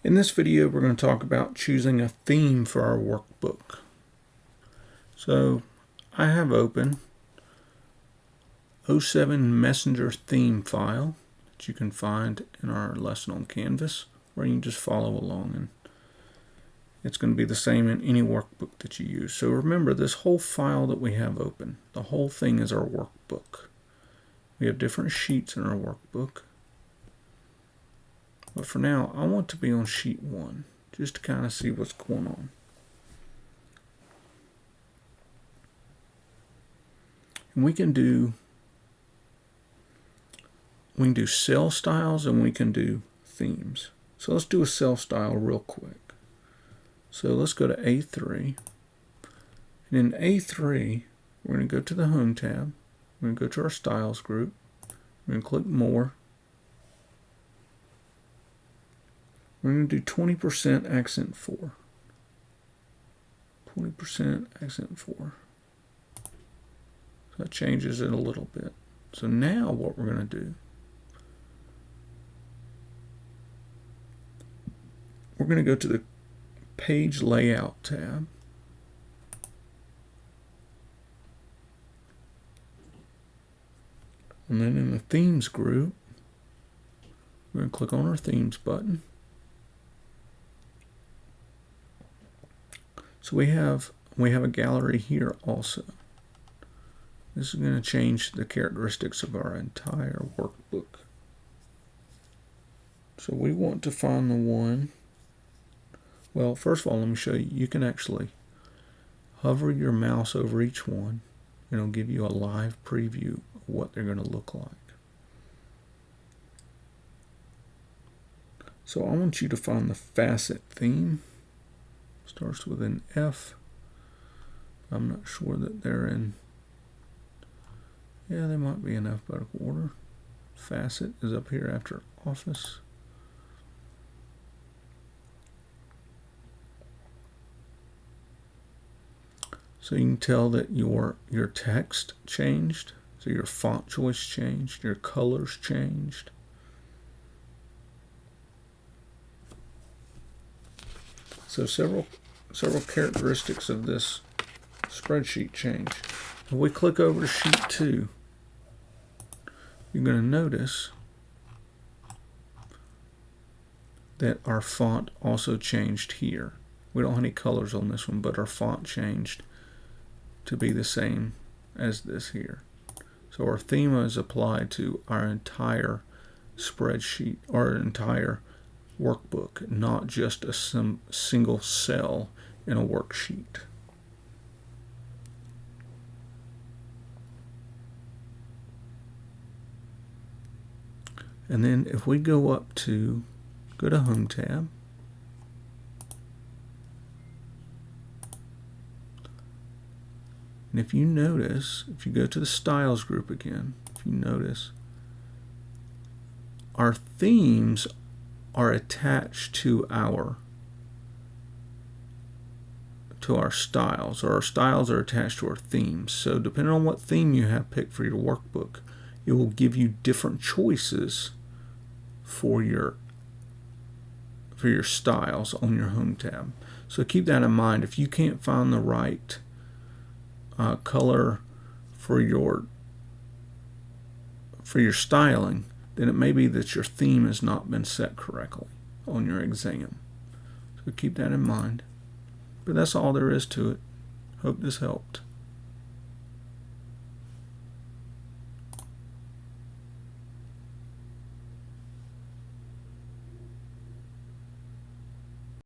In this video, we're going to talk about choosing a theme for our workbook. So I have open 07 Messenger theme file that you can find in our lesson on Canvas, where you can just follow along, and it's going to be the same in any workbook that you use. So remember, this whole file that we have open, the whole thing is our workbook. We have different sheets in our workbook. But for now, I want to be on sheet 1, just to kind of see what's going on. And we can do cell styles and we can do themes. So let's do a cell style real quick. So let's go to A3. And in A3, we're going to go to the Home tab. We're going to go to our Styles group. We're going to click More. We're going to do 20% accent 4. 20% accent 4. So that changes it a little bit. So now what we're going to do, we're going to go to the Page Layout tab. And then in the Themes group, we're going to click on our Themes button. So we have a gallery here also. This is going to change the characteristics of our entire workbook. So we want to find the one. Well, first of all, let me show you. You can actually hover your mouse over each one, and it'll give you a live preview of what they're going to look like. So I want you to find the facet theme. Starts with an F. I'm not sure that they're in. Yeah, they might be in alphabetical order. Facet is up here after Office. So you can tell that your text changed. So your font choice changed. Your colors changed. So several characteristics of this spreadsheet change. If we click over to sheet 2, you're going to notice that our font also changed here. We don't have any colors on this one, but our font changed to be the same as this here. So our theme is applied to our entire spreadsheet, our entire workbook, not just a single cell in a worksheet. And then if we go to Home tab, and if you notice, if you go to the Styles group again, if you notice, our themes are attached to our styles, or our styles are attached to our themes. So depending on what theme you have picked for your workbook, it will give you different choices for your styles on your Home tab. So keep that in mind. If you can't find the right color for your styling, then it may be that your theme has not been set correctly on your exam. So keep that in mind. But that's all there is to it. Hope this helped.